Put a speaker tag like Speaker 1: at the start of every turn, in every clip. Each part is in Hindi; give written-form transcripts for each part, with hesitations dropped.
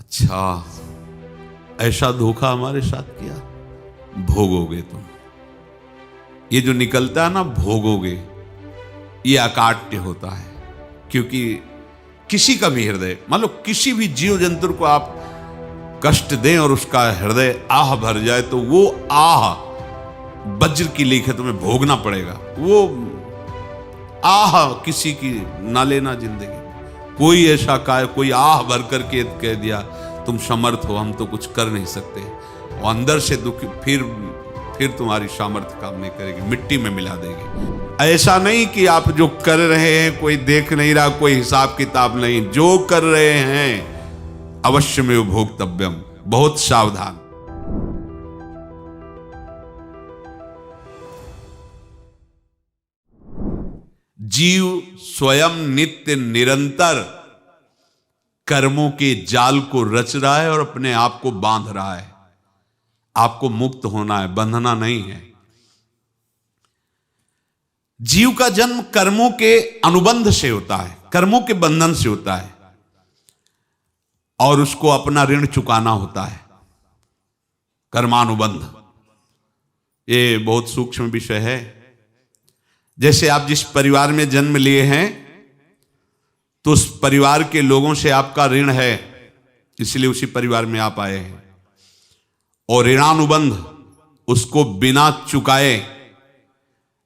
Speaker 1: अच्छा, ऐसा धोखा हमारे साथ किया, भोगोगे तुम। ये जो निकलता है ना, भोगोगे, ये अकाट्य होता है। क्योंकि किसी का भी हृदय, मान लो किसी भी जीव जंतु को आप कष्ट दें और उसका हृदय आह भर जाए, तो वो आह वज्र की लीक है, तुम्हें भोगना पड़ेगा। वो आह किसी की ना लेना जिंदगी। कोई ऐसा कोई आह भर करके कह दिया तुम समर्थ हो, हम तो कुछ कर नहीं सकते, और अंदर से दुखी, फिर तुम्हारी सामर्थ्य काम नहीं करेगी, मिट्टी में मिला देगी। ऐसा नहीं कि आप जो कर रहे हैं कोई देख नहीं रहा, कोई हिसाब किताब नहीं, जो कर रहे हैं अवश्य में भोक्तव्यम, बहुत सावधान। जीव स्वयं नित्य निरंतर कर्मों के जाल को रच रहा है और अपने आप को बांध रहा है। आपको मुक्त होना है, बंधना नहीं है। जीव का जन्म कर्मों के अनुबंध से होता है, कर्मों के बंधन से होता है, और उसको अपना ऋण चुकाना होता है। कर्मानुबंध ये बहुत सूक्ष्म विषय है। जैसे आप जिस परिवार में जन्म लिए हैं, तो उस परिवार के लोगों से आपका ऋण है, इसलिए उसी परिवार में आप आए हैं। और ऋणानुबंध, उसको बिना चुकाए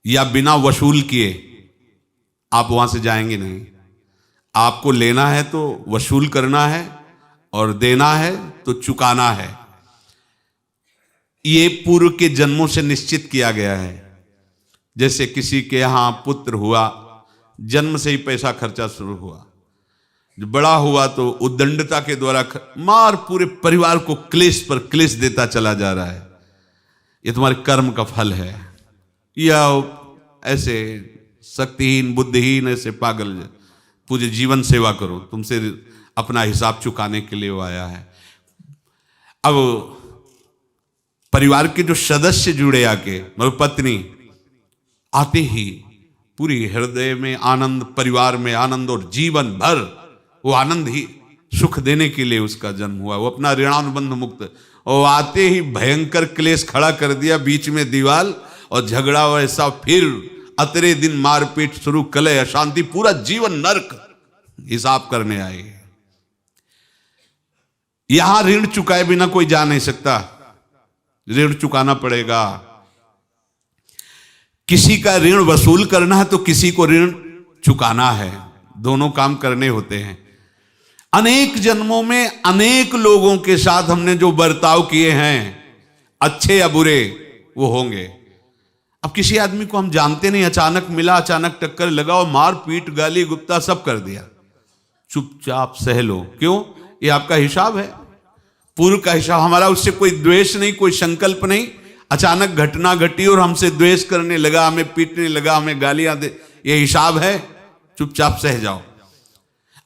Speaker 1: या बिना वसूल किए आप वहां से जाएंगे नहीं। आपको लेना है तो वसूल करना है, और देना है तो चुकाना है। ये पूर्व के जन्मों से निश्चित किया गया है। जैसे किसी के यहां पुत्र हुआ, जन्म से ही पैसा खर्चा शुरू हुआ, जो बड़ा हुआ तो उद्दंडता के द्वारा मार पूरे परिवार को क्लेश पर क्लेश देता चला जा रहा है। ये तुम्हारे कर्म का फल है। या ऐसे शक्तिहीन बुद्धिहीन ऐसे पागल पूरे जीवन सेवा करो, तुमसे अपना हिसाब चुकाने के लिए वो आया है। अब परिवार के जो सदस्य जुड़े आके, मतलब पत्नी आते ही पूरी हृदय में आनंद, परिवार में आनंद, और जीवन भर वो आनंद ही सुख देने के लिए उसका जन्म हुआ। वो अपना ऋणानुबंध मुक्त, और आते ही भयंकर क्लेश खड़ा कर दिया, बीच में दीवाल और झगड़ा वैसा, फिर अतरे दिन मारपीट शुरू, कलह अशांति, पूरा जीवन नरक हिसाब करने आए। यहां ऋण चुकाए बिना कोई जा नहीं सकता, ऋण चुकाना पड़ेगा। किसी का ऋण वसूल करना है तो किसी को ऋण चुकाना है, दोनों काम करने होते हैं। अनेक जन्मों में अनेक लोगों के साथ हमने जो बर्ताव किए हैं, अच्छे या बुरे, वो होंगे। अब किसी आदमी को हम जानते नहीं, अचानक मिला, अचानक टक्कर लगा और मार पीट गाली गुप्ता सब कर दिया, चुपचाप सह लो। क्यों? ये आपका हिसाब है, पूर्व का हिसाब। हमारा उससे कोई द्वेष नहीं, कोई संकल्प नहीं। अचानक घटना घटी और हमसे द्वेष करने लगा, हमें पीटने लगा, हमें गालियां दे, ये हिसाब है, चुपचाप सह जाओ।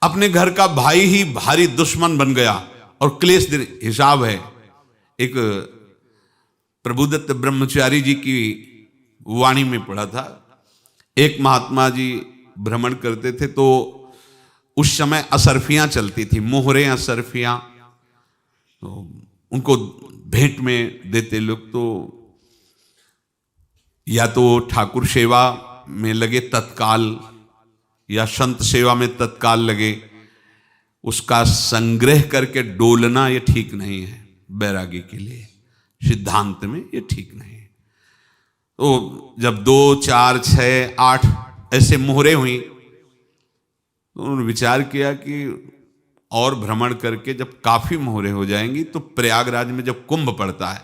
Speaker 1: अपने घर का भाई ही भारी दुश्मन बन गया और क्लेश दे, हिसाब है। एक प्रभुदत्त ब्रह्मचारी जी की वाणी में पढ़ा था, एक महात्मा जी भ्रमण करते थे, तो उस समय असरफियां चलती थी, मोहरे असरफियां, तो उनको भेंट में देते लोग। तो या तो ठाकुर सेवा में लगे तत्काल, या संत सेवा में तत्काल लगे, उसका संग्रह करके डोलना ये ठीक नहीं है। बैरागी के लिए सिद्धांत में ये ठीक नहीं है। तो जब 2, 4, 6, 8 ऐसे मोहरे हुई, तो उन्होंने विचार किया कि और भ्रमण करके जब काफी मोहरे हो जाएंगी तो प्रयागराज में जब कुंभ पड़ता है,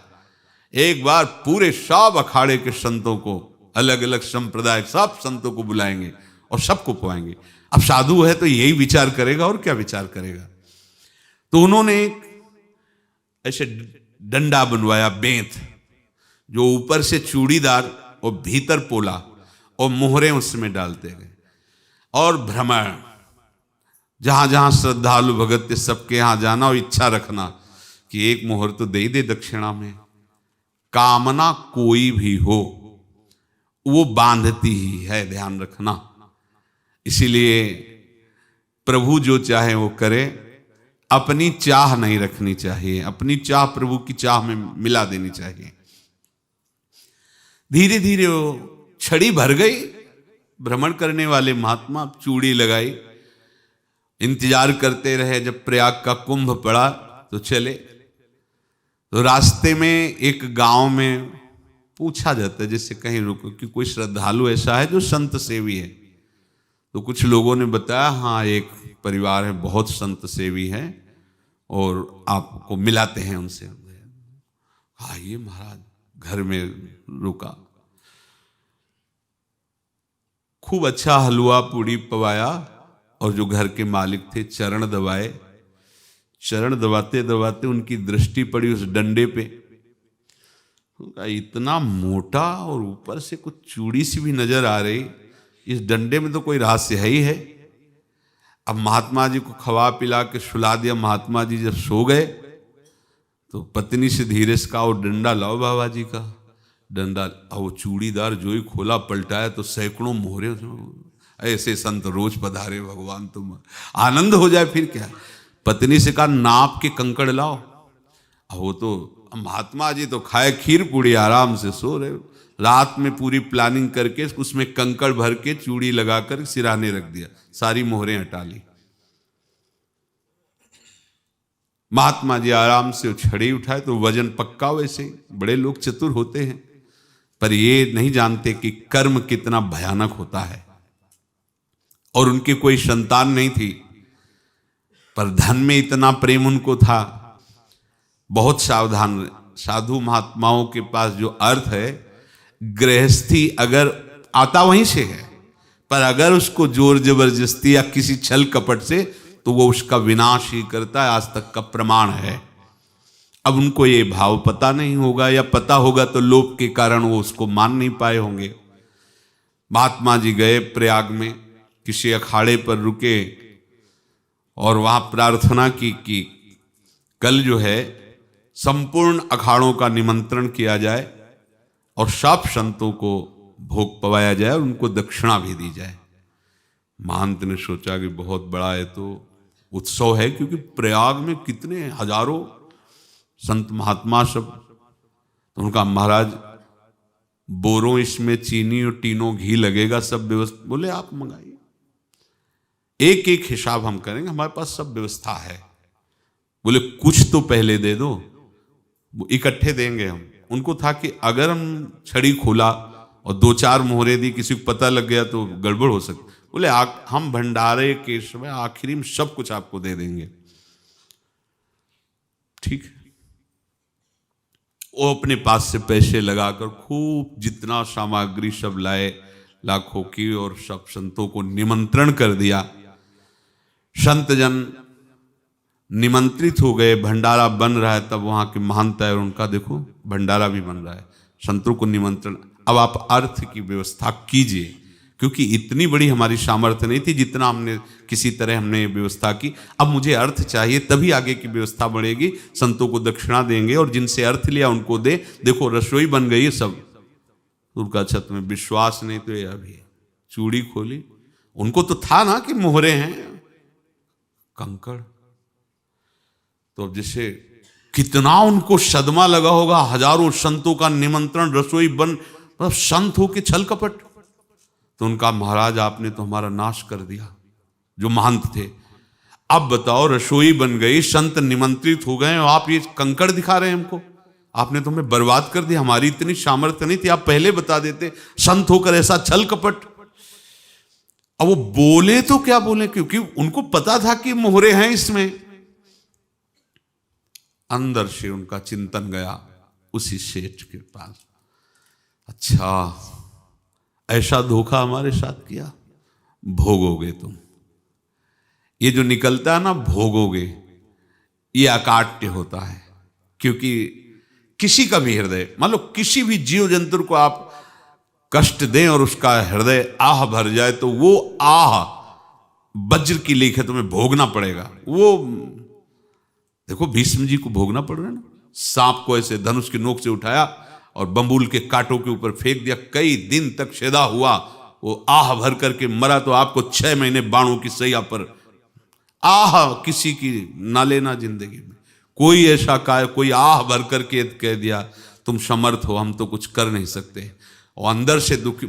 Speaker 1: एक बार पूरे सब अखाड़े के संतों को, अलग अलग संप्रदाय सब संतों को बुलाएंगे और सबको पवाएंगे। अब साधु है तो यही विचार करेगा, और क्या विचार करेगा। तो उन्होंने ऐसे डंडा बनवाया, बेंत, जो ऊपर से चूड़ीदार और भीतर पोला, और मोहरे उसमें डालते गए। और भ्रमण, जहां जहां श्रद्धालु भगत थे सबके यहां जाना, और इच्छा रखना कि एक मोहर तो दे दे दक्षिणा में। कामना कोई भी हो वो बांधती ही है, ध्यान रखना। इसीलिए प्रभु जो चाहे वो करे, अपनी चाह नहीं रखनी चाहिए, अपनी चाह प्रभु की चाह में मिला देनी चाहिए। धीरे धीरे वो छड़ी भर गई। भ्रमण करने वाले महात्मा चूड़ी लगाई, इंतजार करते रहे। जब प्रयाग का कुंभ पड़ा तो चले। तो रास्ते में एक गांव में पूछा जाता है, जैसे कहीं रुको कि कोई श्रद्धालु ऐसा है जो संत सेवी है। तो कुछ लोगों ने बताया, हाँ एक परिवार है बहुत संत सेवी है और आपको मिलाते हैं उनसे। आइए महाराज, घर में रुका। खूब अच्छा हलवा पूड़ी पवाया और जो घर के मालिक थे चरण दबाए। चरण दबाते दबाते उनकी दृष्टि पड़ी उस डंडे पे। इतना मोटा और ऊपर से कुछ चूड़ी सी भी नजर आ रही, इस डंडे में तो कोई रहस्य है ही है। अब महात्मा जी को खवा पिला के सुला दिया। महात्मा जी जब सो गए तो पत्नी से धीरे से कहा, वो डंडा लाओ बाबा जी का डंडा। वो चूड़ीदार जो ही खोला पलटाया तो सैकड़ों मोहरे। ऐसे संत रोज पधारे भगवान, तुम आनंद हो जाए फिर क्या। पत्नी से कहा, नाप के कंकड़ लाओ। वो तो महात्मा जी तो खाए खीर पूड़ी, आराम से सो रहे। रात में पूरी प्लानिंग करके उसमें कंकड़ भर के चूड़ी लगाकर सिराने रख दिया, सारी मोहरें हटा ली। महात्मा जी आराम से छड़ी उठाए तो वजन पक्का। वैसे बड़े लोग चतुर होते हैं, पर ये नहीं जानते कि कर्म कितना भयानक होता है। और उनकी कोई संतान नहीं थी, पर धन में इतना प्रेम उनको था। बहुत सावधान। साधु महात्माओं के पास जो अर्थ है, गृहस्थी अगर आता वहीं से है, पर अगर उसको जोर जबरदस्ती या किसी छल कपट से, तो वो उसका विनाश ही करता है। आज तक का प्रमाण है। अब उनको ये भाव पता नहीं होगा, या पता होगा तो लोभ के कारण वो उसको मान नहीं पाए होंगे। महात्मा जी गए प्रयाग में, किसी अखाड़े पर रुके और वहां प्रार्थना की कि कल जो है संपूर्ण अखाड़ों का निमंत्रण किया जाए और सब संतों को भोग पवाया जाए और उनको दक्षिणा भी दी जाए। महंत ने सोचा कि बहुत बड़ा है तो उत्सव है, क्योंकि प्रयाग में कितने हजारों संत महात्मा सब। तो उनका महाराज बोरों इसमें चीनी और टीनों घी लगेगा, सब व्यवस्था। बोले आप मंगाइए, एक एक हिसाब हम करेंगे, हमारे पास सब व्यवस्था है। बोले कुछ तो पहले दे दो, वो इकट्ठे देंगे हम। उनको था कि अगर हम छड़ी खोला और दो चार मोहरे दी, किसी को पता लग गया तो गड़बड़ हो सकती। बोले हम भंडारे के समय आखिरी में सब कुछ आपको दे देंगे। ठीक है। वो अपने पास से पैसे लगाकर खूब जितना सामग्री सब लाए लाखों की, और सब संतों को निमंत्रण कर दिया। संत जन निमंत्रित हो गए, भंडारा बन रहा है। तब वहां के महंत है और उनका देखो भंडारा भी बन रहा है, संतों को निमंत्रण। अब आप अर्थ की व्यवस्था कीजिए, क्योंकि इतनी बड़ी हमारी सामर्थ्य नहीं थी जितना हमने किसी तरह हमने व्यवस्था की। अब मुझे अर्थ चाहिए, तभी आगे की व्यवस्था बढ़ेगी। संतों को दक्षिणा देंगे और जिनसे अर्थ लिया उनको दे। देखो रसोई बन गई है सब। उनका छत में विश्वास नहीं तो ये अभी चूड़ी खोली। उनको तो था ना कि मोहरे हैं कंकड़। तो जैसे कितना उनको सदमा लगा होगा। हजारों संतों का निमंत्रण, रसोई बन, मतलब संत हो के छल कपट। तो उनका महाराज आपने तो हमारा नाश कर दिया, जो महंत थे। अब बताओ रसोई बन गई, संत निमंत्रित हो गए और आप ये कंकड़ दिखा रहे हैं हमको। आपने तो हमें बर्बाद कर दिया। हमारी इतनी सामर्थ्य नहीं थी, आप पहले बता देते। संत होकर ऐसा छल कपट। अब वो बोले तो क्या बोले, क्योंकि उनको पता था कि मोहरे हैं इसमें। अंदर से उनका चिंतन गया उसी सेठ के पास, अच्छा ऐसा धोखा हमारे साथ किया, भोगोगे तुम। ये जो निकलता है ना भोगोगे, ये अकाट्य होता है। क्योंकि किसी का भी हृदय, मान लो किसी भी जीव जंतु को आप कष्ट दें और उसका हृदय आह भर जाए, तो वो आह वज्र की लेख है, तुम्हें भोगना पड़ेगा। वो देखो भीष्म जी को भोगना पड़ रहा है ना। सांप को ऐसे धनुष की नोक से उठाया और बंबूल के कांटों के ऊपर फेंक दिया, कई दिन तक शेदा हुआ, वो आह भर करके मरा। तो आपको 6 महीने बाणों की सैया पर आह किसी की ना लेना जिंदगी में। कोई ऐसा कोई आह भर करके कह दिया तुम समर्थ हो, हम तो कुछ कर नहीं सकते, और अंदर से दुखी,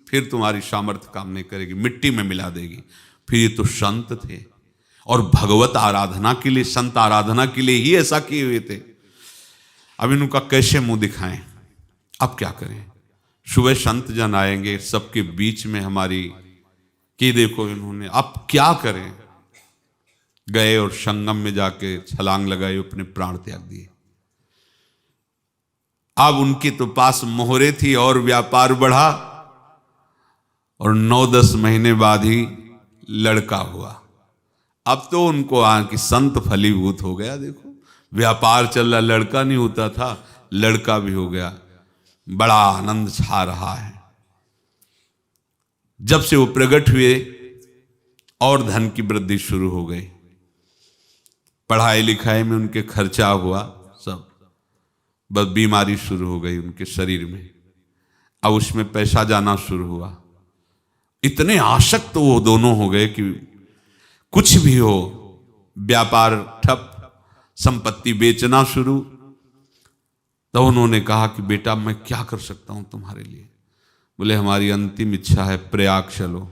Speaker 1: फिर तुम्हारी सामर्थ्य काम नहीं करेगी, मिट्टी में मिला देगी। फिर ये तो संत थे और भगवत आराधना के लिए, संत आराधना के लिए ही ऐसा किए हुए थे। अब इनका कैसे मुंह दिखाएं, अब क्या करें। सुबह संत जन आएंगे, सबके बीच में हमारी कि देखो इन्होंने, अब क्या करें। गए और संगम में जाके छलांग लगाई, अपने प्राण त्याग दिए। अब उनके तो पास मोहरे थी और व्यापार बढ़ा, और 9-10 महीने बाद ही लड़का हुआ। अब तो उनको कि संत फलीभूत हो गया। देखो व्यापार चल रहा, लड़का नहीं होता था, लड़का भी हो गया। बड़ा आनंद छा रहा है। जब से वो प्रकट हुए और धन की वृद्धि शुरू हो गई, पढ़ाई लिखाई में उनके खर्चा हुआ सब, बस बीमारी शुरू हो गई उनके शरीर में। अब उसमें पैसा जाना शुरू हुआ। इतने आसक्त तो वो दोनों हो गए कि कुछ भी हो, व्यापार ठप, संपत्ति बेचना शुरू। तो उन्होंने कहा कि बेटा मैं क्या कर सकता हूं तुम्हारे लिए। बोले हमारी अंतिम इच्छा है प्रयाग चलो,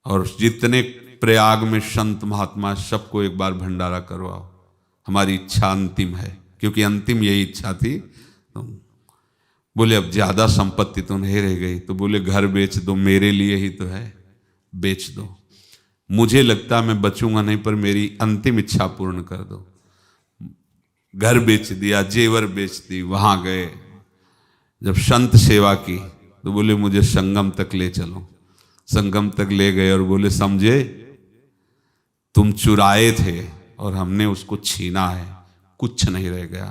Speaker 1: और जितने प्रयाग में संत महात्मा सबको एक बार भंडारा करवाओ, हमारी इच्छा अंतिम है। क्योंकि अंतिम यही इच्छा थी। तो बोले अब ज्यादा संपत्ति तो नहीं रह गई। तो बोले घर बेच दो, मेरे लिए ही तो है, बेच दो। मुझे लगता मैं बचूंगा नहीं, पर मेरी अंतिम इच्छा पूर्ण कर दो। घर बेच दिया, जेवर बेच दी। वहां गए, जब संत सेवा की तो बोले मुझे संगम तक ले चलो। संगम तक ले गए और बोले समझे तुम चुराए थे और हमने उसको छीना है, कुछ नहीं रह गया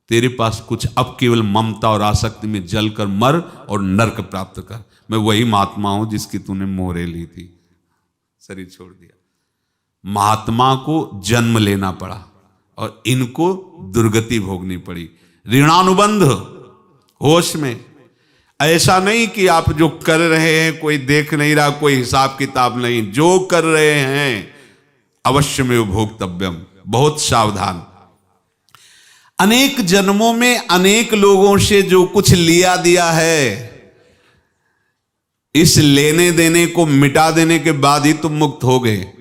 Speaker 1: तेरे पास कुछ, अब केवल ममता और आसक्ति में जलकर मर और नरक प्राप्त कर। मैं वही महात्मा हूं जिसकी तूने मोहरे ली थी, शरीर छोड़ दिया। महात्मा को जन्म लेना पड़ा और इनको दुर्गति भोगनी पड़ी। ऋणानुबंध होश में, ऐसा नहीं कि आप जो कर रहे हैं कोई देख नहीं रहा, कोई हिसाब किताब नहीं, जो कर रहे हैं अवश्य में भोक्तव्यम, बहुत सावधान। अनेक जन्मों में अनेक लोगों से जो कुछ लिया दिया है, इस लेने देने को मिटा देने के बाद ही तुम मुक्त हो गए।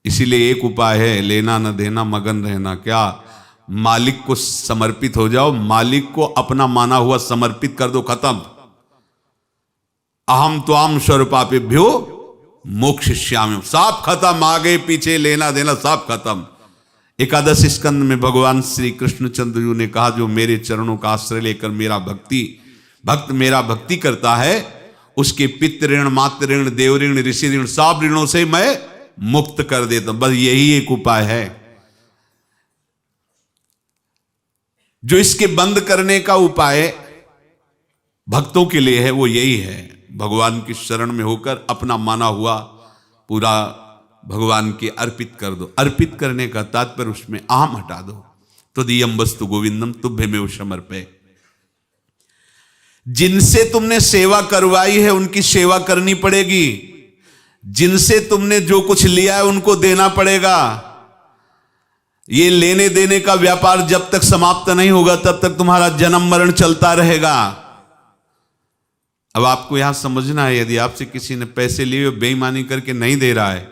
Speaker 1: इसीलिए एक उपाय है, लेना न देना मगन रहना। क्या? मालिक को समर्पित हो जाओ, मालिक को अपना माना हुआ समर्पित कर दो, खत्म। अहम त्वाम स्वरूपापेभ्यो मोक्षयिष्यामि, सब खत्म। आगे पीछे लेना देना सब खत्म। एकादश स्कंद में भगवान श्री कृष्णचंद्र जी ने कहा जो मेरे चरणों का आश्रय लेकर भक्त मेरा भक्ति करता है, उसके पितृ ऋण, मातृ ऋण, देव ऋण, ऋषि ऋण, सब ऋणों से मैं मुक्त कर देता हूं। बस यही एक उपाय है जो इसके बंद करने का उपाय भक्तों के लिए है, वो यही है, भगवान की शरण में होकर अपना माना हुआ पूरा भगवान के अर्पित कर दो। अर्पित करने का तात्पर्य उसमें अहम हटा दो। तो दियम वस्तु गोविंदम तुभ्यमेव समर्पये। जिनसे तुमने सेवा करवाई है उनकी सेवा करनी पड़ेगी, जिनसे तुमने जो कुछ लिया है उनको देना पड़ेगा। ये लेने देने का व्यापार जब तक समाप्त नहीं होगा तब तक तुम्हारा जन्म मरण चलता रहेगा। अब आपको यहां समझना है, यदि आपसे किसी ने पैसे लिए बेईमानी करके नहीं दे रहा है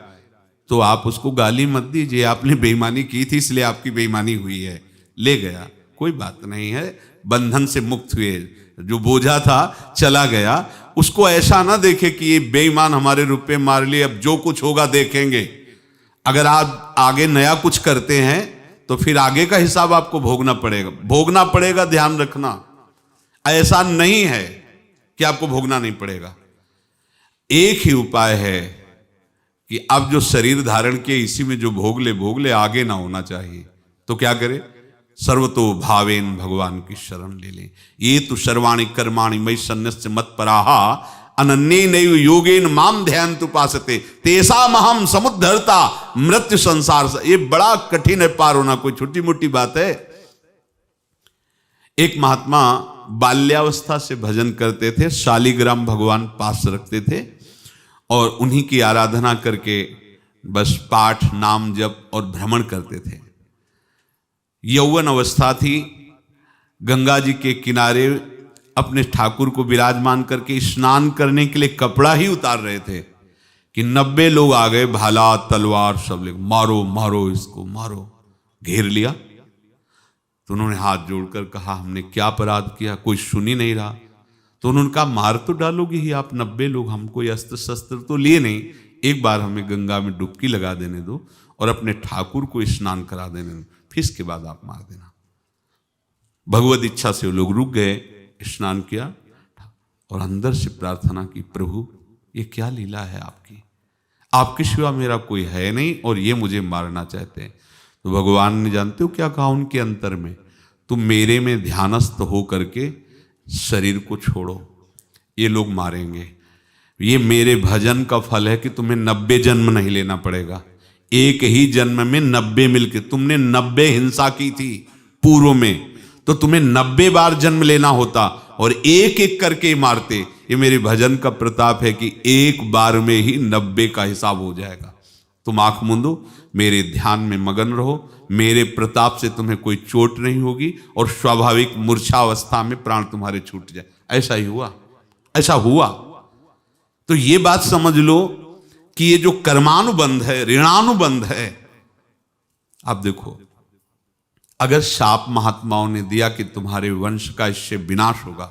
Speaker 1: तो आप उसको गाली मत दीजिए, आपने बेईमानी की थी इसलिए आपकी बेईमानी हुई है, ले गया, कोई बात नहीं है, बंधन से मुक्त हुए, जो बोझा था चला गया। उसको ऐसा ना देखे कि ये बेईमान हमारे रुपए मार लिए, अब जो कुछ होगा देखेंगे। अगर आप आगे नया कुछ करते हैं तो फिर आगे का हिसाब आपको भोगना पड़ेगा, ध्यान रखना। ऐसा नहीं है कि आपको भोगना नहीं पड़ेगा। एक ही उपाय है कि अब जो शरीर धारण किए इसी में जो भोग ले, आगे ना होना चाहिए। तो क्या करे? सर्वतो भावेन भगवान की शरण ले ले। ये तो सर्वाणि कर्माणि मयि सन्न्यस्य मत्पराः अनन्येनैव योगेन माम ध्यायन्तु उपासते तेषामहं समुद्धर्ता मृत्यु संसार से। ये बड़ा कठिन है पार होना, कोई छोटी मोटी बात है। एक महात्मा बाल्यावस्था से भजन करते थे, शालिग्राम भगवान पास रखते थे और उन्हीं की आराधना करके बस पाठ नाम जप और भ्रमण करते थे। यौवन अवस्था थी, गंगा जी के किनारे अपने ठाकुर को विराजमान करके स्नान करने के लिए कपड़ा ही उतार रहे थे कि 90 लोग आ गए, भाला तलवार सब ले, मारो मारो इसको मारो, घेर लिया। तो उन्होंने हाथ जोड़कर कहा हमने क्या अपराध किया, कोई सुन ही नहीं रहा। तो उन्होंने कहा मार तो डालोगे ही आप 90 लोग, हम कोई अस्त्र शस्त्र तो लिए नहीं, एक बार हमें गंगा में डुबकी लगा देने दो और अपने ठाकुर को स्नान करा देने दो, फिर इसके बाद आप मार देना। भगवत इच्छा से वो लोग रुक गए, स्नान किया और अंदर से प्रार्थना की, प्रभु ये क्या लीला है आपकी, आपके सिवा मेरा कोई है नहीं और ये मुझे मारना चाहते हैं। तो भगवान ने जानते हो क्या कहा उनके अंतर में, तुम मेरे में ध्यानस्थ हो करके शरीर को छोड़ो, ये लोग मारेंगे, ये मेरे भजन का फल है कि तुम्हें 90 जन्म नहीं लेना पड़ेगा, एक ही जन्म में 90 मिलके, तुमने 90 हिंसा की थी पूर्व में, तो तुम्हें 90 बार जन्म लेना होता और एक एक करके मारते। ये मेरे भजन का प्रताप है कि एक बार में ही 90 का हिसाब हो जाएगा। तुम आंख मूंदो, मेरे ध्यान में मगन रहो, मेरे प्रताप से तुम्हें कोई चोट नहीं होगी और स्वाभाविक मूर्छावस्था में प्राण तुम्हारे छूट जाए। ऐसा ही हुआ, ऐसा हुआ। तो ये बात समझ लो कि ये जो कर्मानुबंध है, ऋणानुबंध है। अब देखो, अगर शाप महात्माओं ने दिया कि तुम्हारे वंश का इससे विनाश होगा,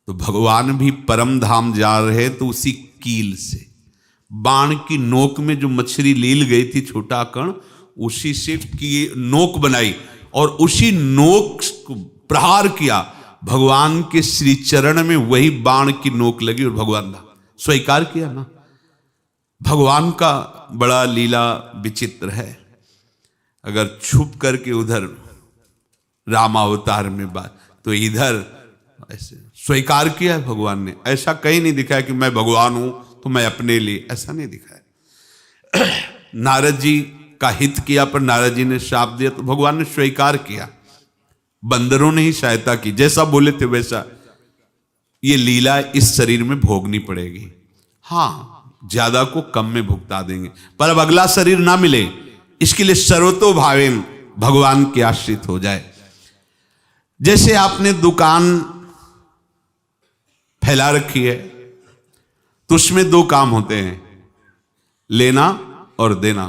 Speaker 1: तो भगवान भी परम धाम जा रहे तो उसी कील से, बाण की नोक में जो मछली लील गई थी छोटा कण, उसी से की नोक बनाई और उसी नोक को प्रहार किया, भगवान के श्री चरण में वही बाण की नोक लगी और भगवान ने स्वीकार किया ना। भगवान का बड़ा लीला विचित्र है। अगर छुप करके उधर रामावतार में बात, तो इधर ऐसे स्वीकार किया है भगवान ने। ऐसा कहीं नहीं दिखाया कि मैं भगवान हूं तो मैं अपने लिए, ऐसा नहीं दिखाया। नारद जी का हित किया पर नारद जी ने शाप दिया तो भगवान ने स्वीकार किया। बंदरों ने ही सहायता की, जैसा बोले थे वैसा। ये लीला इस शरीर में भोगनी पड़ेगी। हाँ, ज्यादा को कम में भुगता देंगे, पर अब अगला शरीर ना मिले, इसके लिए सर्वतो भावेन भगवान के आश्रित हो जाए। जैसे आपने दुकान फैला रखी है तो उसमें दो काम होते हैं, लेना और देना।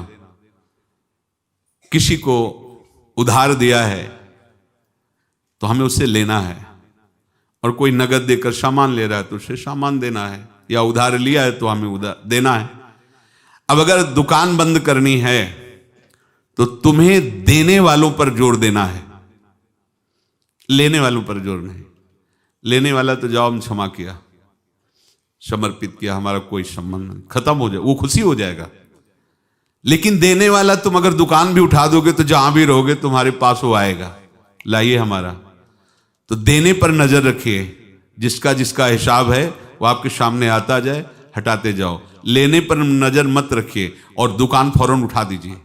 Speaker 1: किसी को उधार दिया है तो हमें उससे लेना है, और कोई नगद देकर सामान ले रहा है तो उसे सामान देना है, या उधार लिया है तो हमें उधार देना है। अब अगर दुकान बंद करनी है तो तुम्हें देने वालों पर जोर देना है, लेने वालों पर जोर नहीं। लेने वाला तो जाओ हम क्षमा किया, समर्पित किया, हमारा कोई संबंध नहीं, खत्म हो जाए, वो खुशी हो जाएगा। लेकिन देने वाला तुम अगर दुकान भी उठा दोगे तो जहां भी रहोगे तुम्हारे पास वो आएगा, लाइए हमारा। तो देने पर नजर रखिए, जिसका जिसका हिसाब है वो आपके सामने आता जाए, हटाते जाओ। लेने पर नजर मत रखिए और दुकान फौरन उठा दीजिए,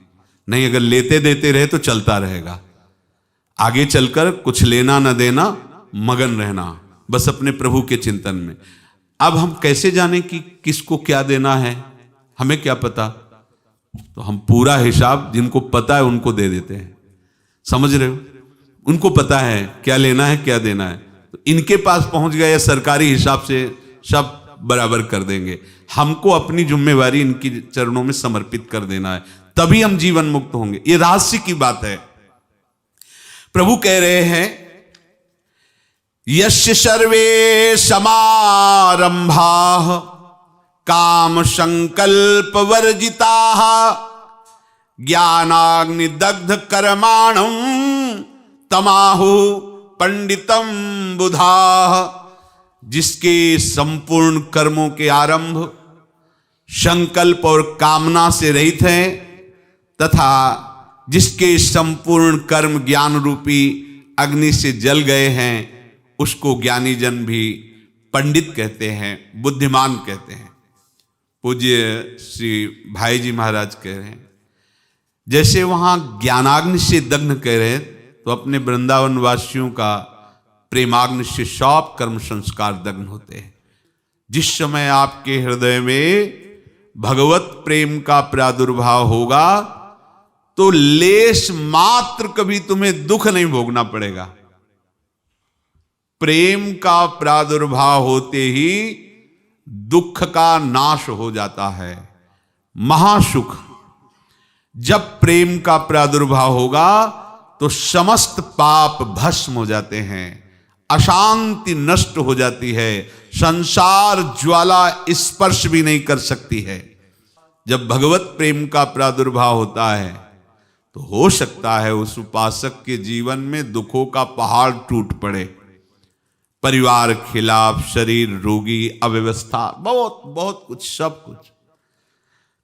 Speaker 1: नहीं अगर लेते देते रहे तो चलता रहेगा। आगे चलकर कुछ लेना न देना, मगन रहना बस अपने प्रभु के चिंतन में। अब हम कैसे जाने कि किसको क्या देना है, हमें क्या पता? तो हम पूरा हिसाब जिनको पता है उनको दे देते हैं, समझ रहे हो? उनको पता है क्या लेना है क्या देना है, तो इनके पास पहुंच गए या सरकारी हिसाब से सब बराबर कर देंगे। हमको अपनी जिम्मेवारी इनकी चरणों में समर्पित कर देना है, तभी हम जीवन मुक्त होंगे। ये रहस्य की बात है। प्रभु कह रहे हैं, यस्य सर्वे समारंभाः काम संकल्प वर्जिताः ज्ञानाग्नि दग्ध कर्माणं तमाहु पंडितम बुधाः। जिसके संपूर्ण कर्मों के आरंभ संकल्प और कामना से रहित हैं, तथा जिसके संपूर्ण कर्म ज्ञान रूपी अग्नि से जल गए हैं, उसको ज्ञानी जन भी पंडित कहते हैं, बुद्धिमान कहते हैं। पूज्य श्री भाई जी महाराज कह रहे हैं, जैसे वहां ज्ञानाग्नि से दग्न कह रहे हैं, तो अपने वृंदावन वासियों का प्रेमाग्नि से सब कर्म संस्कार दग्न होते हैं। जिस समय आपके हृदय में भगवत प्रेम का प्रादुर्भाव होगा तो लेश मात्र कभी तुम्हें दुख नहीं भोगना पड़ेगा। प्रेम का प्रादुर्भाव होते ही दुख का नाश हो जाता है, महासुख। जब प्रेम का प्रादुर्भाव होगा तो समस्त पाप भस्म हो जाते हैं, अशांति नष्ट हो जाती है, संसार ज्वाला स्पर्श भी नहीं कर सकती है। जब भगवत प्रेम का प्रादुर्भाव होता है तो हो सकता है उस उपासक के जीवन में दुखों का पहाड़ टूट पड़े, परिवार खिलाफ, शरीर रोगी, अव्यवस्था, बहुत बहुत कुछ, सब कुछ।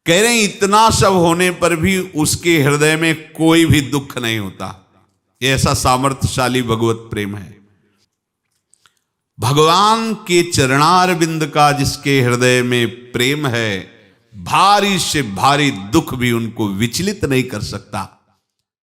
Speaker 1: कह रहे हैं इतना सब होने पर भी उसके हृदय में कोई भी दुख नहीं होता। ये ऐसा सामर्थ्यशाली भगवत प्रेम है। भगवान के चरणारविंद का जिसके हृदय में प्रेम है, भारी से भारी दुख भी उनको विचलित नहीं कर सकता।